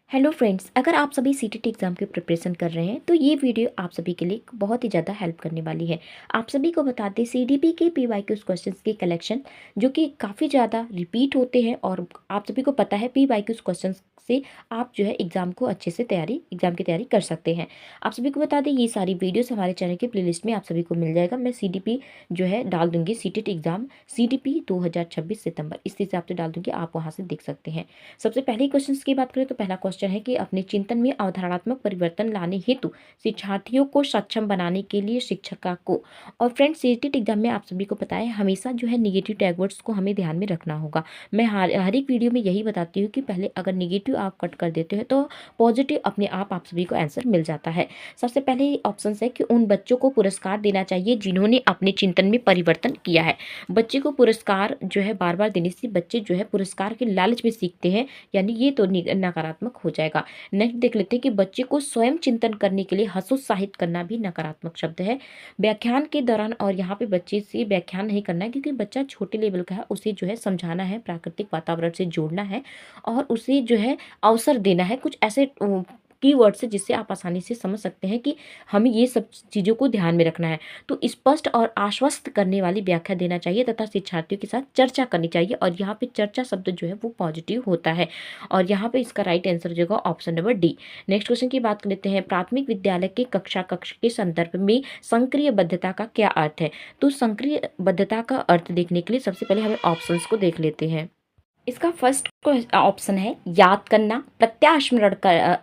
Hello friends, अगर आप सभी सीटीटी एग्ज़ाम की प्रिपरेशन कर रहे हैं तो ये वीडियो आप सभी के लिए बहुत ही ज़्यादा हेल्प करने वाली है। आप सभी को बता दें, सीडीपी के पीवाईक्यूज क्वेश्चंस की कलेक्शन जो कि काफ़ी ज़्यादा रिपीट होते हैं और आप सभी को पता है पीवाईक्यूज क्वेश्चंस से आप जो है एग्ज़ाम को अच्छे से एग्ज़ाम की तैयारी कर सकते हैं। आप सभी को बता दें, ये सारी वीडियोज़ हमारे चैनल के प्लेलिस्ट में आप सभी को मिल जाएगा। मैं सीडीपी जो है डाल दूँगी, सीटीटी एग्ज़ाम सीडीपी 2026 सितंबर इस हिसाब से डाल दूँगी, आप वहाँ से देख सकते हैं। सबसे पहले क्वेश्चन की बात करें तो पहला क्वेश्चन है कि अपने चिंतन में अवधारणात्मक परिवर्तन लाने हेतु शिक्षार्थियों को सक्षम बनाने के लिए शिक्षक को। और फ्रेंड्स, सीटेट एग्जाम में आप सभी को पता है हमेशा जो है निगेटिव टैग वर्ड्स को हमें ध्यान में रखना होगा। मैं हर एक वीडियो में यही बताती हूँ कि पहले अगर निगेटिव आप कट कर देते हो तो पॉजिटिव अपने आप सभी को आंसर मिल जाता है। सबसे पहले ऑप्शन है कि उन बच्चों को पुरस्कार देना चाहिए जिन्होंने अपने चिंतन में परिवर्तन किया है। बच्चे को पुरस्कार जो है बार बार देने से बच्चे जो है पुरस्कार के लालच में सीखते हैं, यानी ये तो नकारात्मक हो जाएगा। नेक्स्ट देख लेते हैं कि बच्चे को स्वयं चिंतन करने के लिए हतोत्साहित करना भी नकारात्मक शब्द है। व्याख्यान के दौरान, और यहाँ पे बच्चे से व्याख्यान नहीं करना है क्योंकि बच्चा छोटे लेवल का है, उसे जो है समझाना है, प्राकृतिक वातावरण से जोड़ना है और उसे जो है अवसर देना है कुछ ऐसे कीवर्ड से जिससे आप आसानी से समझ सकते हैं कि हमें ये सब चीज़ों को ध्यान में रखना है। तो स्पष्ट और आश्वस्त करने वाली व्याख्या देना चाहिए तथा शिक्षार्थियों के साथ चर्चा करनी चाहिए, और यहाँ पे चर्चा शब्द जो है वो पॉजिटिव होता है और यहाँ पे इसका राइट आंसर जो होगा option number D. Next question की बात कर लेते हैं, प्राथमिक विद्यालय के कक्ष के संदर्भ में सक्रिय बद्धता का क्या अर्थ है। तो सक्रिय बद्धता का अर्थ देखने के लिए सबसे पहले हमें ऑप्शंस को देख लेते हैं। इसका फर्स्ट ऑप्शन है याद करना, प्रत्यास्मरण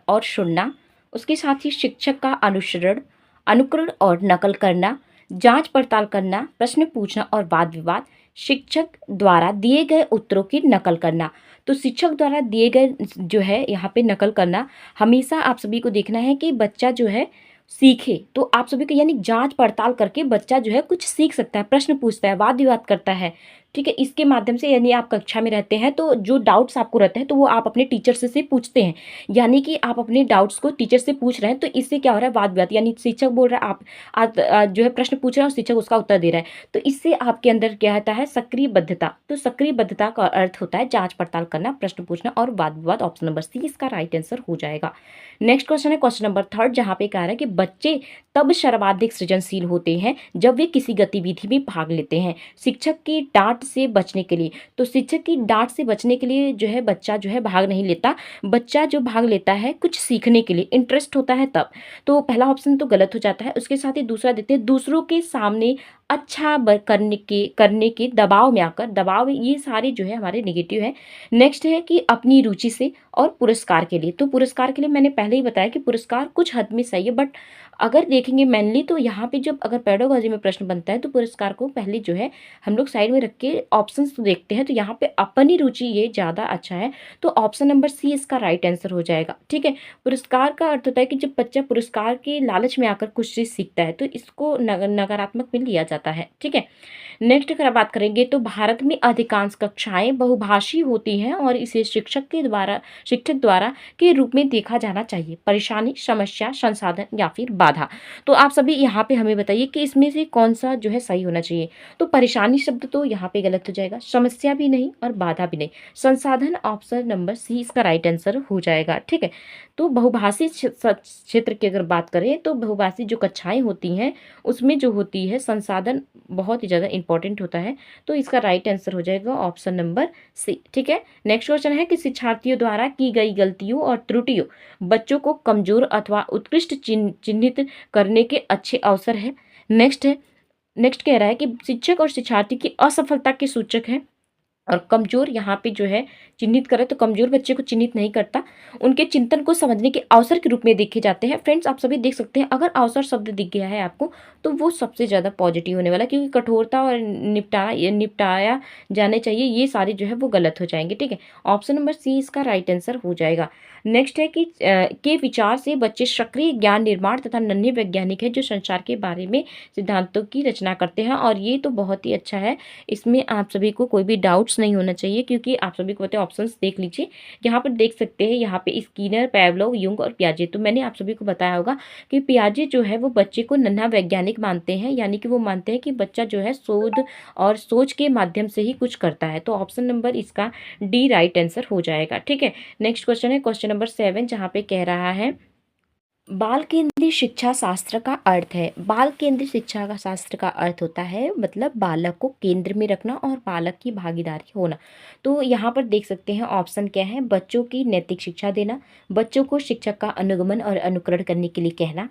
और सुनना, उसके साथ ही शिक्षक का अनुसरण, अनुकरण और नकल करना, जांच पड़ताल करना, प्रश्न पूछना और वाद विवाद, शिक्षक द्वारा दिए गए उत्तरों की नकल करना। तो शिक्षक द्वारा दिए गए जो है यहाँ पे नकल करना, हमेशा आप सभी को देखना है कि बच्चा जो है सीखे। तो आप सभी को यानी जांच पड़ताल करके बच्चा जो है कुछ सीख सकता है, प्रश्न पूछता है, वाद विवाद करता है। ठीक है, इसके माध्यम से यानी आप कक्षा में रहते हैं तो जो डाउट्स आपको रहते हैं तो वो आप अपने टीचर से पूछते हैं, यानी कि आप अपने डाउट्स को टीचर से पूछ रहे हैं। तो इससे क्या हो रहा है, वाद विवाद, यानी शिक्षक बोल रहा है, आप जो है प्रश्न पूछ रहे हैं और शिक्षक उसका उत्तर दे रहा है। तो इससे आपके अंदर क्या होता है, सक्रिय बद्धता। तो सक्रिय बद्धता का अर्थ होता है जांच पड़ताल करना, प्रश्न पूछना और वाद विवाद। ऑप्शन नंबर सी इसका राइट आंसर हो जाएगा। नेक्स्ट क्वेश्चन है क्वेश्चन नंबर थर्ड, जहाँ पे कह रहा है कि बच्चे तब सर्वाधिक सृजनशील होते हैं जब वे किसी गतिविधि में भाग लेते हैं शिक्षक की डांट से बचने के लिए। तो शिक्षक की डांट से बचने के लिए जो है बच्चा जो है भाग नहीं लेता, बच्चा जो भाग लेता है कुछ सीखने के लिए, इंटरेस्ट होता है तब। तो पहला ऑप्शन तो गलत हो जाता है। उसके साथ ही दूसरा देते हैं, दूसरों के सामने अच्छा करने के दबाव में आकर, दबाव, ये सारे जो है हमारे नेगेटिव है। नेक्स्ट है कि अपनी रुचि से और पुरस्कार के लिए। तो पुरस्कार के लिए मैंने पहले ही बताया कि पुरस्कार कुछ हद में सही है, बट अगर देखेंगे मेनली तो यहाँ पे जब अगर पेडागोजी में प्रश्न बनता है तो पुरस्कार को पहले जो है हम लोग साइड में रख के ऑप्शंस तो देखते हैं। तो यहाँ पे अपनी रुचि ये ज़्यादा अच्छा है, तो ऑप्शन नंबर सी इसका राइट आंसर हो जाएगा। ठीक है, पुरस्कार का अर्थ होता है कि जब बच्चा पुरस्कार के लालच में आकर कुछ चीज़ सीखता है तो इसको नकारात्मक में लिया जाता है। ठीक है, नेक्स्ट अगर बात करेंगे तो भारत में अधिकांश कक्षाएं बहुभाषी होती हैं और इसे शिक्षक द्वारा के रूप में देखा जाना चाहिए। परेशानी, समस्या, संसाधन या फिर बाधा। तो आप सभी यहाँ पे हमें बताइए कि इसमें से कौन सा जो है सही होना चाहिए। तो परेशानी शब्द तो यहाँ पे गलत हो जाएगा, समस्या भी नहीं और बाधा भी नहीं। संसाधन ऑप्शन नंबर सी इसका राइट आंसर हो जाएगा। ठीक है, तो बहुभाषी क्षेत्र की अगर बात करें तो बहुभाषी जो कक्षाएं होती हैं उसमें जो होती है संसाधन बहुत ही ज़्यादा इंपॉर्टेंट होता है। तो इसका राइट आंसर हो जाएगा ऑप्शन नंबर सी। ठीक है, नेक्स्ट क्वेश्चन है कि शिक्षार्थियों द्वारा की गई गलतियों और त्रुटियों बच्चों को कमजोर अथवा उत्कृष्ट चिन्हित करने के अच्छे अवसर है। नेक्स्ट कह रहा है कि शिक्षक और शिक्षार्थी की असफलता के सूचक है, और कमजोर यहाँ पे जो है चिन्हित करे तो कमजोर बच्चे को चिन्हित नहीं करता, उनके चिंतन को समझने के अवसर के रूप में देखे जाते हैं। फ्रेंड्स, आप सभी देख सकते हैं अगर अवसर शब्द दिख गया है आपको तो वो सबसे ज़्यादा पॉजिटिव होने वाला है, क्योंकि कठोरता और निपटाया जाने चाहिए ये सारे जो है वो गलत हो जाएंगे। ठीक है, ऑप्शन नंबर सी इसका राइट आंसर हो जाएगा। नेक्स्ट है कि के विचार से बच्चे सक्रिय ज्ञान निर्माण तथा नन्हे वैज्ञानिक है जो संसार के बारे में सिद्धांतों की रचना करते हैं, और ये तो बहुत ही अच्छा है, इसमें आप सभी को कोई भी डाउट्स कुछ नहीं होना चाहिए, क्योंकि आप सभी को पता है। ऑप्शंस देख लीजिए, यहाँ पर देख सकते हैं, यहाँ पे स्किनर, पैवलोव, युंग और पियाजे। तो मैंने आप सभी को बताया होगा कि पियाजे जो है वो बच्चे को नन्हा वैज्ञानिक मानते हैं, यानी कि वो मानते हैं कि बच्चा जो है शोध और सोच के माध्यम से ही कुछ करता है। तो ऑप्शन नंबर इसका डी राइट आंसर हो जाएगा। ठीक है, नेक्स्ट क्वेश्चन है क्वेश्चन नंबर 7, जहाँ पे कह रहा है बाल केंद्रीय शिक्षा शास्त्र का अर्थ है। बाल केंद्रीय शिक्षा का शास्त्र का अर्थ होता है मतलब बालक को केंद्र में रखना और बालक की भागीदारी होना। तो यहाँ पर देख सकते हैं ऑप्शन क्या है, बच्चों की नैतिक शिक्षा देना, बच्चों को शिक्षक का अनुगमन और अनुकरण करने के लिए कहना,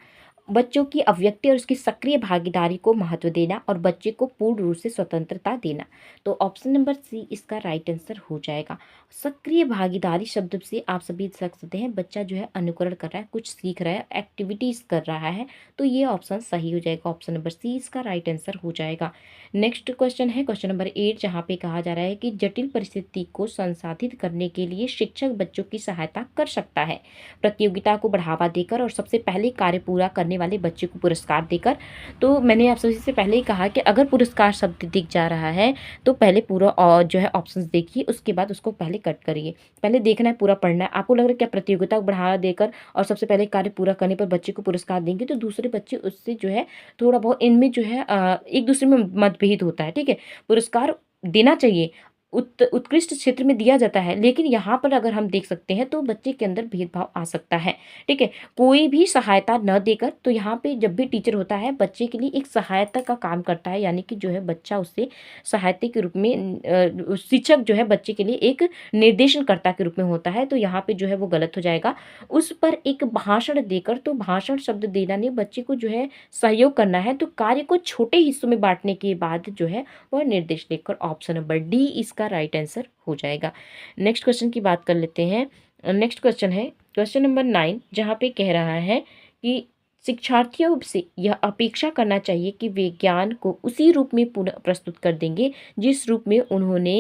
बच्चों की अव्यक्ति और उसकी सक्रिय भागीदारी को महत्व देना और बच्चे को पूर्ण रूप से स्वतंत्रता देना। तो ऑप्शन नंबर सी इसका राइट आंसर हो जाएगा। सक्रिय भागीदारी शब्द से आप सभी देख सकते हैं बच्चा जो है अनुकरण कर रहा है, कुछ सीख रहा है, एक्टिविटीज कर रहा है। तो ये ऑप्शन सही हो जाएगा, ऑप्शन नंबर सी इसका राइट आंसर हो जाएगा। नेक्स्ट क्वेश्चन है क्वेश्चन नंबर 8, जहाँ पे कहा जा रहा है कि जटिल परिस्थिति को संसाधित करने के लिए शिक्षक बच्चों की सहायता कर सकता है, प्रतियोगिता को बढ़ावा देकर और सबसे पहले कार्य पूरा करने वाले बच्चे को पुरस्कार देकर। तो मैंने आप सभी से पहले ही कहा कि अगर पुरस्कार शब्द दिख जा रहा है तो पहले पूरा और जो है ऑप्शंस देखिए, उसके बाद उसको पहले कट करिए। पहले देखना है, पूरा पढ़ना है। आपको लग रहा है क्या प्रतियोगिता को बढ़ावा देकर और सबसे पहले कार्य पूरा करने पर बच्चे को पुरस्कार देंगे, तो दूसरे बच्चे उससे जो है थोड़ा बहुत इनमें जो है एक दूसरे में मतभेद होता है। ठीक है, पुरस्कार देना चाहिए, उत्कृष्ट क्षेत्र में दिया जाता है, लेकिन यहाँ पर अगर हम देख सकते हैं तो बच्चे के अंदर भेदभाव आ सकता है। ठीक है, कोई भी सहायता न देकर, तो यहाँ पे जब भी टीचर होता है बच्चे के लिए एक सहायता का काम करता है, यानी कि जो है बच्चा उससे सहायता के रूप में शिक्षक जो है बच्चे के लिए एक निर्देशनकर्ता के रूप में होता है। तो यहाँ पे जो है वो गलत हो जाएगा। उस पर एक भाषण देकर, तो भाषण शब्द देना नहीं, बच्चे को जो है सहयोग करना है, तो कार्य को छोटे हिस्सों में बांटने के बाद जो है वह निर्देश देकर। ऑप्शन नंबर डी इसका राइट आंसर हो जाएगा। नेक्स्ट क्वेश्चन की बात कर लेते हैं। नेक्स्ट क्वेश्चन है क्वेश्चन नंबर 9, जहाँ पे कह रहा है कि शिक्षार्थियों से यह अपेक्षा करना चाहिए कि वे ज्ञान को उसी रूप में पुनः प्रस्तुत कर देंगे जिस रूप में उन्होंने,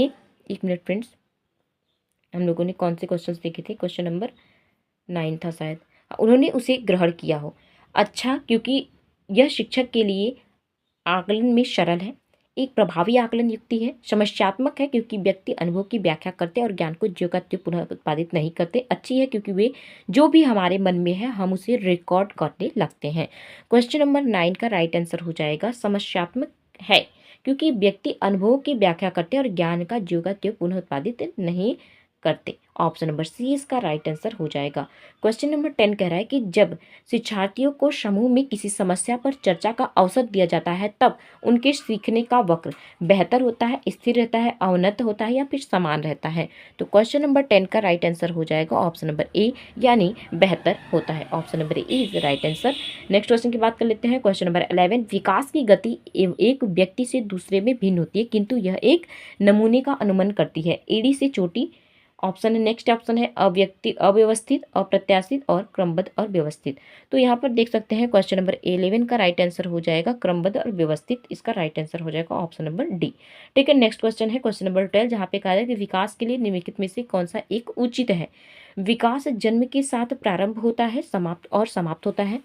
एक मिनट फ्रेंड्स, हम लोगों ने कौन से क्वेश्चन देखे थे, क्वेश्चन नंबर 9 था शायद, उन्होंने उसे ग्रहण किया हो। अच्छा, क्योंकि यह शिक्षक के लिए आकलन में सरल है, एक प्रभावी आकलन युक्ति है, समस्यात्मक है क्योंकि व्यक्ति अनुभव की व्याख्या करते हैं और ज्ञान को ज्यों का त्यों पुनः उत्पादित नहीं करते, अच्छी है क्योंकि वे जो भी हमारे मन में है हम उसे रिकॉर्ड करने लगते हैं। क्वेश्चन नंबर 9 का राइट आंसर हो जाएगा समस्यात्मक है क्योंकि व्यक्ति अनुभव की व्याख्या करते हैं और ज्ञान का ज्यों का त्यों पुनः उत्पादित नहीं करते। ऑप्शन नंबर सी इसका राइट आंसर हो जाएगा। क्वेश्चन नंबर 10 कह रहा है कि जब शिक्षार्थियों को समूह में किसी समस्या पर चर्चा का अवसर दिया जाता है तब उनके सीखने का वक्र बेहतर होता है, स्थिर रहता है, अवनत होता है या फिर समान रहता है। तो क्वेश्चन नंबर 10 का राइट आंसर हो जाएगा ऑप्शन नंबर ए, यानी बेहतर होता है। Option number A is right answer. Next question की बात कर लेते हैं। क्वेश्चन नंबर 11, विकास की गति एक व्यक्ति से दूसरे में भिन्न होती है किंतु यह एक नमूने का अनुमान करती है। एड़ी से चोटी ऑप्शन है। नेक्स्ट ऑप्शन है अव्यवस्थित, अप्रत्याशित और क्रमबद्ध और व्यवस्थित। तो यहाँ पर देख सकते हैं क्वेश्चन नंबर 11 का राइट आंसर हो जाएगा क्रमबद्ध और व्यवस्थित, इसका राइट आंसर हो जाएगा ऑप्शन नंबर डी। ठीक है, नेक्स्ट क्वेश्चन है क्वेश्चन नंबर 12, जहाँ पे कहा है कि विकास के लिए निम्नलिखित में से कौन सा एक उचित है। विकास जन्म के साथ प्रारंभ होता है, समाप्त होता है।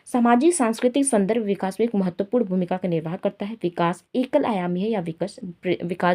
सामाजिक सांस्कृतिक संदर्भ विकास में एक महत्वपूर्ण भूमिका का निर्वाह करता है। विकास एकल आयामी है या विकास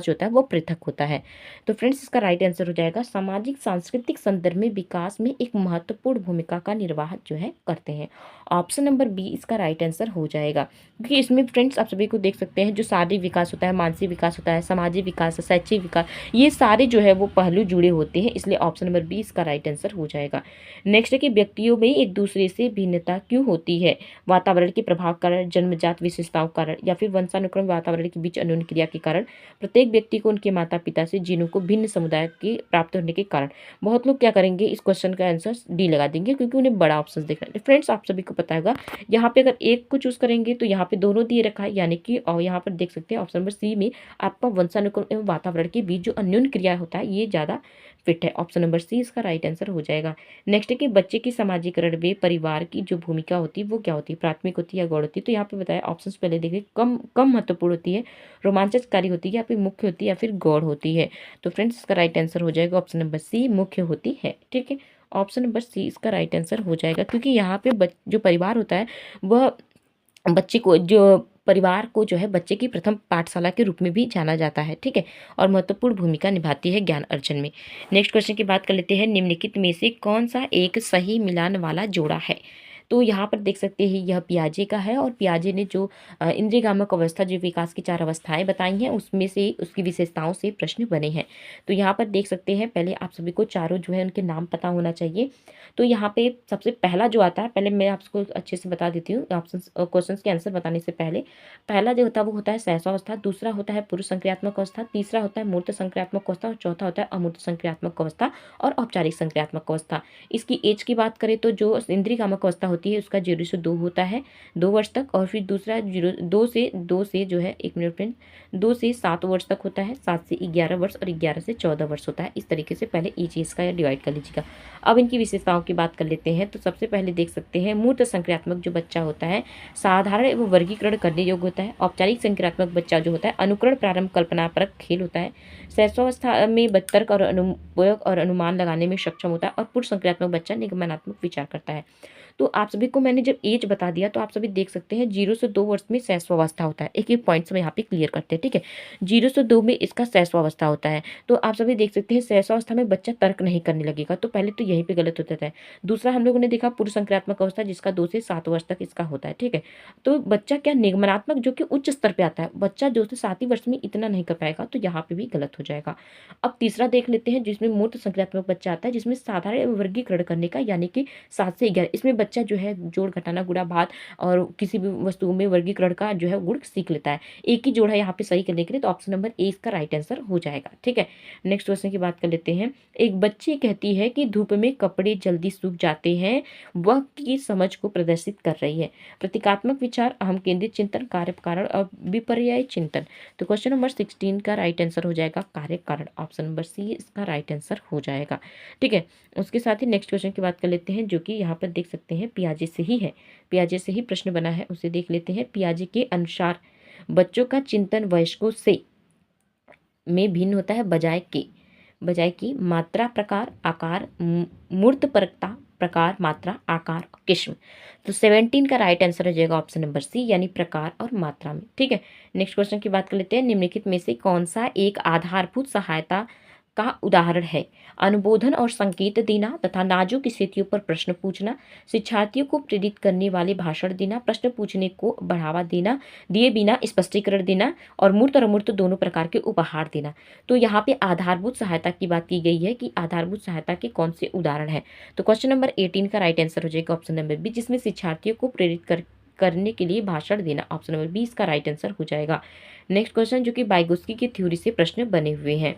जो होता है वो पृथक होता है। तो फ्रेंड्स इसका राइट आंसर हो जाएगा सामाजिक सांस्कृतिक संदर्भ में विकास में एक महत्वपूर्ण भूमिका का निर्वाह जो है करते हैं। ऑप्शन नंबर बी इसका राइट आंसर हो जाएगा, क्योंकि इसमें फ्रेंड्स आप सभी को देख सकते हैं जो शारीरिक विकास होता है, मानसिक विकास होता है, सामाजिक विकास, शैक्षिक विकास, ये सारे जो है वो पहलू जुड़े होते हैं, इसलिए ऑप्शन नंबर बी इसका राइट आंसर हो जाएगा। नेक्स्ट है कि व्यक्तियों में एक दूसरे से भिन्नता क्यों होती है। वातावरण के प्रभाव कारण, जन्मजात विशेषताओं कारण या फिर वंशानुक्रम वातावरण के बीच अन्योन्य क्रिया के कारण, प्रत्येक व्यक्ति को उनके माता पिता से जीनों को भिन्न समुदाय के प्राप्त होने के कारण। बहुत लोग क्या करेंगे, इस क्वेश्चन का आंसर डी लगा देंगे क्योंकि उन्हें बड़ा ऑप्शन देखना है। फ्रेंड्स आप सभी को पता होगा यहाँ पे अगर एक को चूज करेंगे तो यहाँ पे दोनों दिए रखा है, यानी कि और यहाँ पर देख सकते हैं ऑप्शन नंबर सी में आपका वंशानुक्रम एवं वातावरण के बीच जो अन्योन्य क्रिया होता है ये ज्यादा फिट है। ऑप्शन नंबर सी इसका राइट आंसर हो जाएगा। नेक्स्ट है कि बच्चे की समाजीकरण में परिवार की जो भूमिका होती है वो क्या होती है, प्राथमिक होती है या गौण होती है। तो यहाँ पे बताया ऑप्शंस पहले देखिए, कम महत्वपूर्ण होती है, रोमांचकारी होती है या फिर मुख्य होती है या फिर गौण होती है। तो फ्रेंड्स इसका राइट आंसर हो जाएगा ऑप्शन नंबर सी, मुख्य होती है। ठीक है, ऑप्शन नंबर सी इसका राइट आंसर हो जाएगा, क्योंकि यहाँ पे जो परिवार होता है वह बच्चे को जो परिवार को जो है बच्चे की प्रथम पाठशाला के रूप में भी जाना जाता है, ठीक है, और महत्वपूर्ण भूमिका निभाती है ज्ञान अर्जन में। नेक्स्ट क्वेश्चन की बात कर लेते हैं, निम्नलिखित में से कौन सा एक सही मिलान वाला जोड़ा है? तो यहाँ पर देख सकते हैं यह पियाजे का है, और पियाजे ने जो इंद्रियगामक अवस्था, जो विकास की 4 अवस्थाएं बताई हैं, उसमें से उसकी विशेषताओं से प्रश्न बने हैं। तो यहाँ पर देख सकते हैं, पहले आप सभी को चारों जो है उनके नाम पता होना चाहिए। तो यहाँ पे सबसे पहला जो आता है, पहले मैं आपको अच्छे से बता देती हूँ ऑप्शन क्वेश्चन के आंसर बताने से पहले। पहला जो होता है वो होता है सहस्रावस्था, दूसरा होता है पूर्व संक्रियात्मक अवस्था, तीसरा होता है मूर्त संक्रियात्मक अवस्था, और चौथा होता है अमूर्त संक्रियात्मक अवस्था और औपचारिक संक्रियात्मक अवस्था। इसकी एज की बात करें तो जो इंद्रिय कामक अवस्था होती है उसका 0 से 2 होता है, 2 वर्ष तक, और फिर दूसरा 2 से जो है, 1 मिनट फ्रेंड, 2 से 7 वर्ष तक होता है, 7 से 11 वर्ष और 11 से 14 वर्ष होता है। इस तरीके से पहले एज इसका डिवाइड कर लीजिएगा। अब इनकी विशेषताओं की बात कर लेते हैं। तो सबसे पहले देख सकते हैं मूर्त संक्रियात्मक जो बच्चा होता है साधारण एवं वर्गीकरण करने योग्य होता है। औपचारिक संक्रियात्मक बच्चा जो होता है अनुकरण, प्रारंभ, कल्पनापरक खेल होता है। सहस्रावस्था में तर्क और अनुप्रयोग और अनुमान लगाने में सक्षम होता है, और पूर्व संक्रियात्मक बच्चा निगमनात्मक विचार करता है। तो आप सभी को मैंने जब एज बता दिया तो आप सभी देख सकते हैं 0 से 2 वर्ष में सहस्रावस्था होता है। एक एक पॉइंट्स में यहाँ पे क्लियर करते हैं, ठीक है। 0 से 2 में इसका सहस्रावस्था होता है। तो आप सभी देख सकते हैं सहस्रावस्था में बच्चा तर्क नहीं करने लगेगा, तो पहले तो यहीं पे गलत होता है। दूसरा हम लोगों ने देखा पूर्व संक्रियात्मक अवस्था, जिसका 2 से 7 वर्ष तक इसका होता है, ठीक है। तो बच्चा क्या निगमनात्मक जो कि उच्च स्तर पे आता है, बच्चा 2 से 7 ही वर्ष में इतना नहीं कर पाएगा, तो यहाँ पे भी गलत हो जाएगा। अब तीसरा देख लेते हैं जिसमें मूर्त संक्रियात्मक बच्चा आता है, जिसमें साधारण वर्गीकरण करने का, यानी कि 7 से 11, इसमें बच्चा जो है जोड़, घटाना, गुणा, भाग और किसी भी वस्तु में वर्गीकरण का जो है गुण सीख लेता है। एक ही जोड़ है यहाँ पे सही करने के लिए, तो ऑप्शन नंबर ए इसका राइट आंसर हो जाएगा, ठीक है। नेक्स्ट क्वेश्चन की बात कर लेते हैं। एक बच्ची कहती है कि धूप में कपड़े जल्दी सूख जाते हैं, वह की समझ को प्रदर्शित कर रही है। प्रतीकात्मक विचार, अहम केंद्रित चिंतन, कार्य कारण और विपर्याय चिंतन। तो क्वेश्चन नंबर 16 का राइट आंसर हो जाएगा कार्य कारण, ऑप्शन नंबर सी इसका राइट आंसर हो जाएगा, ठीक है। उसके साथ ही नेक्स्ट क्वेश्चन की बात कर लेते हैं, जो कि यहाँ पर देख सकते हैं पियाजे से ही है, पियाजे से ही प्रश्न बना है, उसे देख लेते हैं। पियाजे के अनुसार बच्चों का चिंतन वयस्कों से में भिन्न होता है, बजाय की मात्रा, प्रकार, आकार, मूर्त परकता, प्रकार, मात्रा, आकार, किस्म। तो 17 का राइट आंसर हो जाएगा ऑप्शन नंबर सी, यानी प्रकार और मात्रा में, ठीक है। नेक्स्ट क्वेश्चन की बात कर लेते हैं। निम्नलिखित में से कौन सा एक आधारभूत सहायता का उदाहरण है? अनुबोधन और संकेत देना तथा नाजुक स्थितियों पर प्रश्न पूछना, शिक्षार्थियों को प्रेरित करने वाले भाषण देना, प्रश्न पूछने को बढ़ावा देना, दिए बिना स्पष्टीकरण देना, और मूर्त और अमूर्त दोनों प्रकार के उपहार देना। तो यहाँ पे आधारभूत सहायता की बात की गई है कि आधारभूत सहायता के कौन से उदाहरण है। तो क्वेश्चन नंबर 18 का राइट आंसर हो जाएगा ऑप्शन नंबर बी, जिसमें शिक्षार्थियों को प्रेरित करने के लिए भाषण देना, ऑप्शन नंबर बी इसका राइट आंसर हो जाएगा। नेक्स्ट क्वेश्चन, जो कि वाइगोत्स्की की थ्योरी से प्रश्न बने हुए हैं।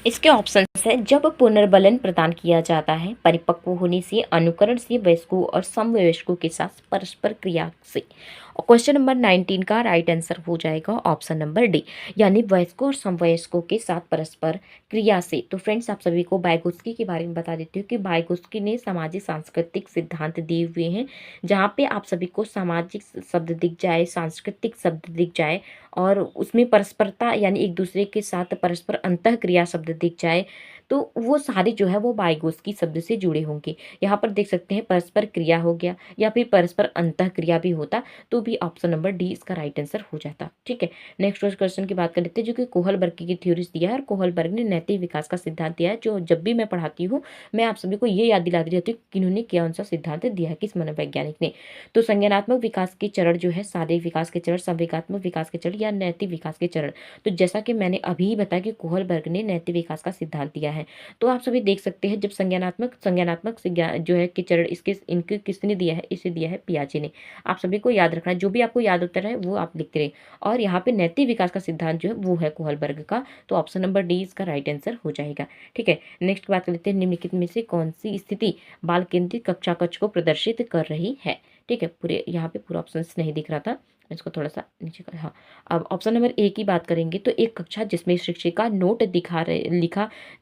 इसके ऑप्शंस है, जब पुनर्बलन प्रदान किया जाता है, परिपक्व होने से, अनुकरण से, वयस्कों और समवयस्कों के साथ परस्पर क्रिया से। और क्वेश्चन नंबर 19 का राइट आंसर हो जाएगा ऑप्शन नंबर डी, यानी वयस्कों और समवयस्कों के साथ परस्पर क्रिया से। तो फ्रेंड्स, आप सभी को वाइगोत्स्की के बारे में बता देती हूँ कि वाइगोत्स्की ने सामाजिक सांस्कृतिक सिद्धांत दिए हुए हैं, जहाँ पे आप सभी को सामाजिक शब्द दिख जाए, सांस्कृतिक शब्द दिख जाए, और उसमें परस्परता यानी एक दूसरे के साथ परस्पर अंतः क्रिया शब्द दिख जाए, तो वो सारे जो है वो वाइगोत्स्की शब्द से जुड़े होंगे। यहाँ पर देख सकते हैं परस्पर क्रिया हो गया, या फिर परस्पर अंतः क्रिया भी होता, तो भी ऑप्शन नंबर डी इसका राइट आंसर हो जाता, ठीक है। नेक्स्ट क्वेश्चन की बात कर लेते हैं, जो कि कोहलबर्ग की थ्योरीज दिया है, और कोहलबर्ग ने नैतिक विकास का सिद्धांत दिया है। जो जब भी मैं पढ़ाती हूँ, मैं आप सभी को ये याद दिलाती रहती हूँ कि इन्होंने कौन सा सिद्धांत दिया है, किस मनोवैज्ञानिक ने। तो संज्ञानात्मक विकास के चरण जो है, शारीरिक विकास के चरण, संवेगात्मक विकास के चरण, या नैतिक विकास के चरण। तो जैसा कि मैंने अभी बताया कि कोहलबर्ग ने नैतिक विकास का सिद्धांत दिया है। तो आप सभी देख सकते हैं, जब संज्ञानात्मक जो है कि चरण इनके किसने दिया है, इसे दिया है पियाजे ने। आप सभी को याद रखना है, जो भी आपको याद होता रहे वो आप लिखते रहे। और यहाँ पे नैतिक विकास का सिद्धांत जो है वो है कोहलबर्ग का, तो ऑप्शन नंबर डी इसका राइट आंसर हो जाएगा, ठीक है। नेक्स्ट बात कर लेते हैं, निम्नलिखित में से कौन सी स्थिति बाल केंद्रित कक्षा कक्ष को प्रदर्शित कर रही है, ठीक है। पूरे यहाँ पे पूरा ऑप्शन नहीं दिख रहा था, इसको थोड़ा सा नीचे कर, हाँ। अब ऑप्शन नंबर ए की बात करेंगे, तो एक कक्षा जिसमें शिक्षिका नोट लिखा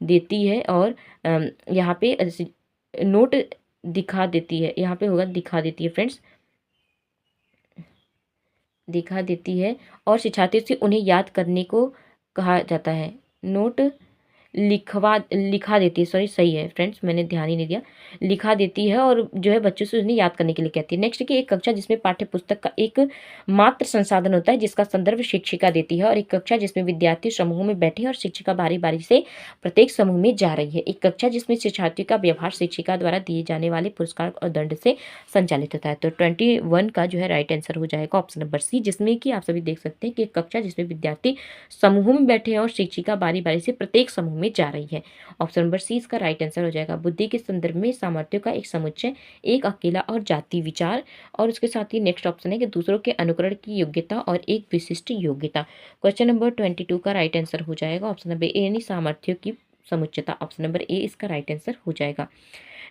देती है, और यहाँ पे नोट दिखा देती है, यहाँ पे होगा दिखा देती है फ्रेंड्स, दिखा देती है, और शिक्षार्थियों से उन्हें याद करने को कहा जाता है। नोट लिखा देती है, सॉरी सही है फ्रेंड्स, मैंने ध्यान ही नहीं दिया, लिखा देती है और जो है बच्चों से उन्हें याद करने के लिए कहती है। नेक्स्ट कि एक कक्षा जिसमें पाठ्य पुस्तक का एक मात्र संसाधन होता है जिसका संदर्भ शिक्षिका देती है, और एक कक्षा जिसमें विद्यार्थी समूह में बैठे और शिक्षिका बारी बारी से प्रत्येक समूह में जा रही है। एक कक्षा जिसमें शिक्षार्थियों का व्यवहार शिक्षिका द्वारा दिए जाने वाले पुरस्कार और दंड से संचालित होता है। तो 21 का जो है राइट आंसर हो जाएगा ऑप्शन नंबर सी, जिसमें कि आप सभी देख सकते हैं कि एक कक्षा जिसमें विद्यार्थी समूह में बैठे हैं और शिक्षिका बारी बारी से प्रत्येक समूह में जा रही है। ऑप्शन नंबर सी इसका राइट आंसर हो जाएगा। बुद्धि के संदर्भ में सामर्थ्यों का एक समुच्चय, एक अकेला और जाति विचार, और उसके साथ ही नेक्स्ट ऑप्शन है कि दूसरों के अनुकरण की योग्यता और एक विशिष्ट योग्यता। क्वेश्चन नंबर 22 का राइट आंसर हो जाएगा ऑप्शन नंबर ए यानी सामर्थ्यों की समुच्चता। ऑप्शन नंबर ए इसका राइट आंसर हो जाएगा।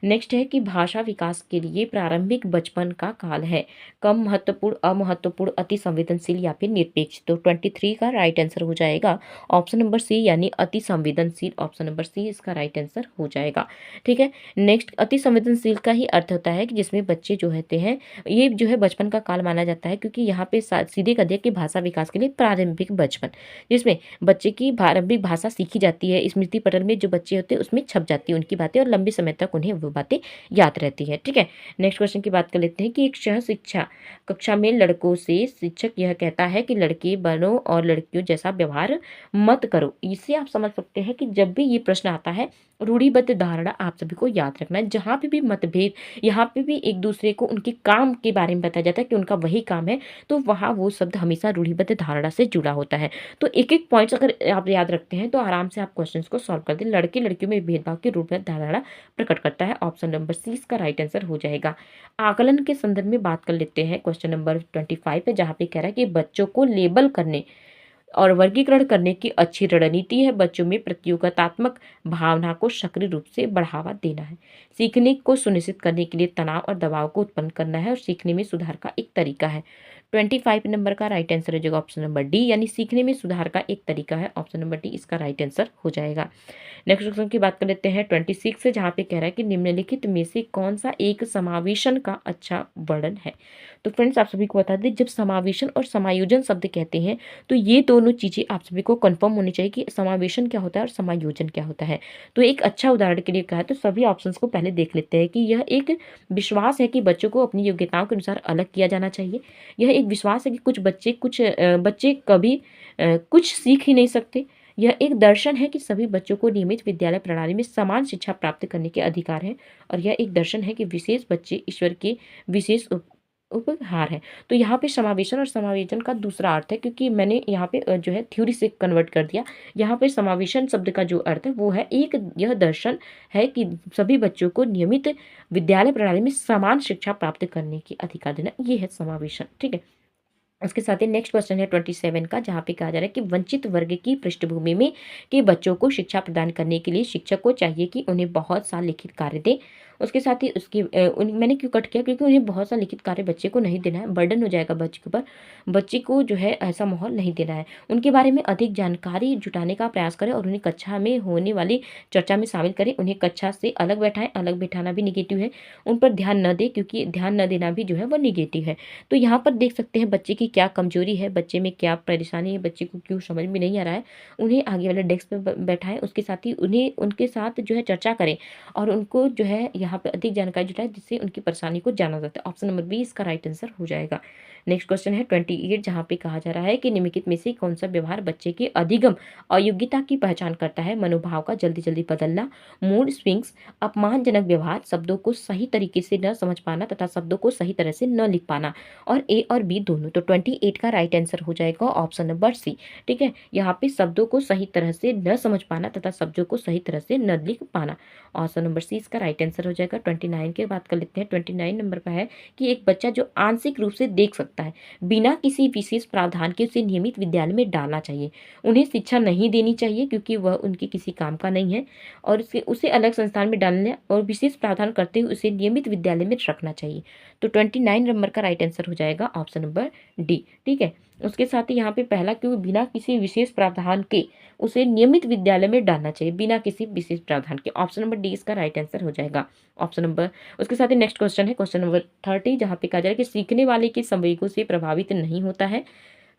नेक्स्ट है कि भाषा विकास के लिए प्रारंभिक बचपन का काल है कम महत्वपूर्ण, अमहत्वपूर्ण, अति संवेदनशील या फिर निरपेक्ष। तो 23 का राइट आंसर हो जाएगा ऑप्शन नंबर सी यानी अति संवेदनशील। ऑप्शन नंबर सी इसका राइट आंसर हो जाएगा। ठीक है, नेक्स्ट अति संवेदनशील का ही अर्थ होता है कि जिसमें बच्चे जो होते हैं, ये जो है बचपन का काल माना जाता है, क्योंकि यहाँ पे सीधे कह दिया कि भाषा विकास के लिए प्रारंभिक बचपन, जिसमें बच्चे की प्रारंभिक भाषा सीखी जाती है, स्मृति पटल में जो बच्चे होते हैं उसमें छप जाती है उनकी बातें और लंबे समय तक उन्हें वो बातें याद रहती है। ठीक है, नेक्स्ट क्वेश्चन की बात कर लेते हैं कि एक सह शिक्षा कक्षा में लड़कों से शिक्षक यह कहता है कि लड़के बनो और लड़कियों जैसा व्यवहार मत करो। इससे आप समझ सकते हैं कि जब भी ये प्रश्न आता है, रूढ़िबद्ध धारणा आप सभी को याद रखना है। जहाँ पे भी मतभेद, यहाँ पे भी एक दूसरे को उनके काम के बारे में बताया जाता है कि उनका वही काम है, तो वहाँ वो शब्द हमेशा रूढ़िबद्ध धारणा से जुड़ा होता है। तो एक एक पॉइंट्स अगर आप याद रखते हैं तो आराम से आप क्वेश्चंस को सॉल्व कर दें। लड़के लड़कियों में भेदभाव की रूढ़िबद्ध धारणा प्रकट करता है। ऑप्शन नंबर सी इसका राइट आंसर हो जाएगा। आकलन के संदर्भ में बात कर लेते हैं क्वेश्चन नंबर 25 पे, जहाँ पे कह रहा है कि बच्चों को लेबल करने और वर्गीकरण करने की अच्छी रणनीति है बच्चों में प्रतियोगितात्मक भावना को सक्रिय रूप से बढ़ावा देना है, सीखने को सुनिश्चित करने के लिए तनाव और दबाव को उत्पन्न करना है और सीखने में सुधार का एक तरीका है। 25 नंबर का राइट आंसर हो जाएगा ऑप्शन नंबर डी यानी सीखने में सुधार का एक तरीका है। ऑप्शन नंबर डी इसका राइट आंसर हो जाएगा। नेक्स्ट क्वेश्चन की बात कर लेते हैं 26 से, जहाँ पे कह रहा है कि निम्नलिखित में से कौन सा एक समावेशन का अच्छा वर्णन है। तो फ्रेंड्स आप सभी को बता दें, जब समावेशन और समायोजन शब्द कहते हैं तो ये दोनों चीज़ें आप सभी को कंफर्म होनी चाहिए कि समावेशन क्या होता है और समायोजन क्या होता है। तो एक अच्छा उदाहरण के लिए कहा तो सभी ऑप्शंस को पहले देख लेते हैं कि यह एक विश्वास है कि बच्चों को अपनी योग्यताओं के अनुसार अलग किया जाना चाहिए। यह एक विश्वास है कि कुछ बच्चे कभी कुछ सीख ही नहीं सकते। यह एक दर्शन है कि सभी बच्चों को नियमित विद्यालय प्रणाली में समान शिक्षा प्राप्त करने के अधिकार है, और यह एक दर्शन है कि विशेष बच्चे ईश्वर के विशेष उपहार है। तो यहाँ पे समावेशन और समायोजन का दूसरा अर्थ है, क्योंकि मैंने यहाँ पे जो है थ्योरी से कन्वर्ट कर दिया। यहाँ पे समावेशन शब्द का जो अर्थ है वो है एक यह दर्शन है कि सभी बच्चों को नियमित विद्यालय प्रणाली में समान शिक्षा प्राप्त करने की अधिकार देना, ये है समावेशन। ठीक है, उसके साथ ही नेक्स्ट क्वेश्चन है 27 का, जहाँ पे कहा जा रहा है कि वंचित वर्ग की पृष्ठभूमि में के बच्चों को शिक्षा प्रदान करने के लिए शिक्षक को चाहिए कि उन्हें बहुत सा लिखित कार्य दे। उसके साथ ही मैंने क्यों कट किया, क्योंकि उन्हें बहुत सा लिखित कार्य बच्चे को नहीं देना है, बर्डन हो जाएगा बच्चे के ऊपर। बच्चे को जो है ऐसा माहौल नहीं देना है। उनके बारे में अधिक जानकारी जुटाने का प्रयास करें और उन्हें कक्षा में होने वाली चर्चा में शामिल करें। उन्हें कक्षा से अलग बैठाएं, अलग बैठाना भी निगेटिव है। उन पर ध्यान न दें, क्योंकि ध्यान न देना भी जो है वो निगेटिव है। तो यहाँ पर देख सकते हैं बच्चे की क्या कमजोरी है, बच्चे में क्या परेशानी है, बच्चे को क्यों समझ में नहीं आ रहा है, उन्हें आगे वाले डेस्क पे बैठाएं। उसके साथ ही उन्हें उनके साथ जो है चर्चा करें और उनको जो है यहाँ पे अधिक जानकारी जुटाएं, जिससे उनकी परेशानी को जाना जाता है। ऑप्शन नंबर बी इसका राइट आंसर हो जाएगा। नेक्स्ट क्वेश्चन है 28, जहाँ पे कहा जा रहा है कि निम्नलिखित में से कौन सा व्यवहार बच्चे के अधिगम अयोग्यता की पहचान करता है। मनोभाव का जल्दी जल्दी बदलना, मूड स्विंग्स, अपमानजनक व्यवहार, शब्दों को सही तरीके से न समझ पाना तथा शब्दों को सही तरह से न लिख पाना, और ए और बी दोनों। तो 28 का राइट आंसर हो जाएगा ऑप्शन नंबर सी। ठीक है, यहाँ पे शब्दों को सही तरह से न समझ पाना तथा शब्दों को सही तरह से न लिख पाना, ऑप्शन नंबर सी इसका राइट आंसर हो जाएगा। 29 की बात कर लेते हैं। 29 नंबर पर है कि एक बच्चा जो आंशिक रूप से देख सकता है बिना किसी विशेष प्रावधान के उसे नियमित विद्यालय में डालना चाहिए। उन्हें शिक्षा नहीं देनी चाहिए क्योंकि वह उनके किसी काम का नहीं है, और उसे अलग संस्थान में डालने और विशेष प्रावधान करते हुए उसे नियमित विद्यालय में रखना चाहिए। तो 29 नंबर का राइट आंसर हो जाएगा ऑप्शन नंबर डी। ठीक है, उसके साथ ही यहाँ पे पहला क्यों बिना किसी विशेष प्रावधान के उसे नियमित विद्यालय में डालना चाहिए, बिना किसी विशेष प्रावधान के। ऑप्शन नंबर डी इसका राइट आंसर हो जाएगा। ऑप्शन नंबर उसके साथ ही नेक्स्ट क्वेश्चन है क्वेश्चन नंबर 30, जहाँ पे कहा जा रहा है कि सीखने वाले के संवेगों से प्रभावित नहीं होता है,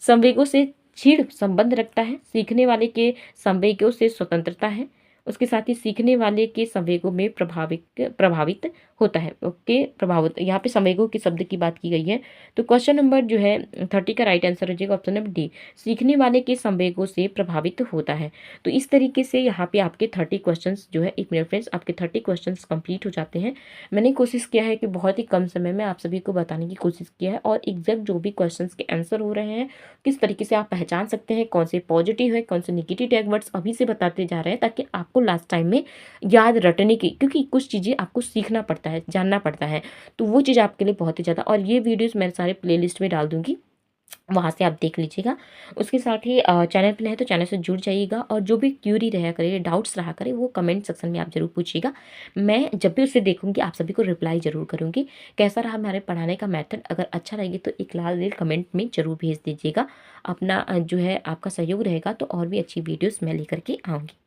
संवेगों से क्षीण संबंध रखता है, सीखने वाले के संवेगों से स्वतंत्रता है, उसके साथ ही सीखने वाले के संवेगों में प्रभावित होता है। ओके, प्रभावित, यहाँ पे संवेगों के शब्द की बात की गई है। तो क्वेश्चन नंबर जो है 30 का राइट आंसर हो जाएगा ऑप्शन नंबर डी, सीखने वाले के संवेगों से प्रभावित होता है। तो इस तरीके से यहाँ पे आपके 30 क्वेश्चंस जो है, एक मिनट फ्रेंड्स, आपके 30 क्वेश्चंस कंप्लीट हो जाते हैं। मैंने कोशिश किया है कि बहुत ही कम समय में आप सभी को बताने की कोशिश किया है, और एग्जैक्ट जो भी क्वेश्चंस के आंसर हो रहे हैं, किस तरीके से आप पहचान सकते हैं कौन से पॉजिटिव है, कौन से निगेटिव टैग वर्ड्स, अभी से बताते जा रहे हैं, ताकि आपको लास्ट टाइम में याद रटने की, क्योंकि कुछ चीज़ें आपको सीखना पड़ता है, जानना पड़ता है, तो वो चीज़ आपके लिए बहुत ही ज़्यादा, और ये वीडियोस मैं सारे प्लेलिस्ट में डाल दूंगी, वहाँ से आप देख लीजिएगा। उसके साथ ही चैनल पे नए हैं तो चैनल से जुड़ जाइएगा, और जो भी क्यूरी रहा करे, डाउट्स रहा करे, वो कमेंट सेक्शन में आप ज़रूर पूछिएगा। मैं जब भी उसे देखूंगी आप सभी को रिप्लाई ज़रूर करूंगी। कैसा रहा हमारे पढ़ाने का मेथड, अगर अच्छा लगे तो एक लाल दिल कमेंट में ज़रूर भेज दीजिएगा। अपना जो है आपका सहयोग रहेगा तो और भी अच्छी वीडियोज़ मैं लेकर के आऊँगी।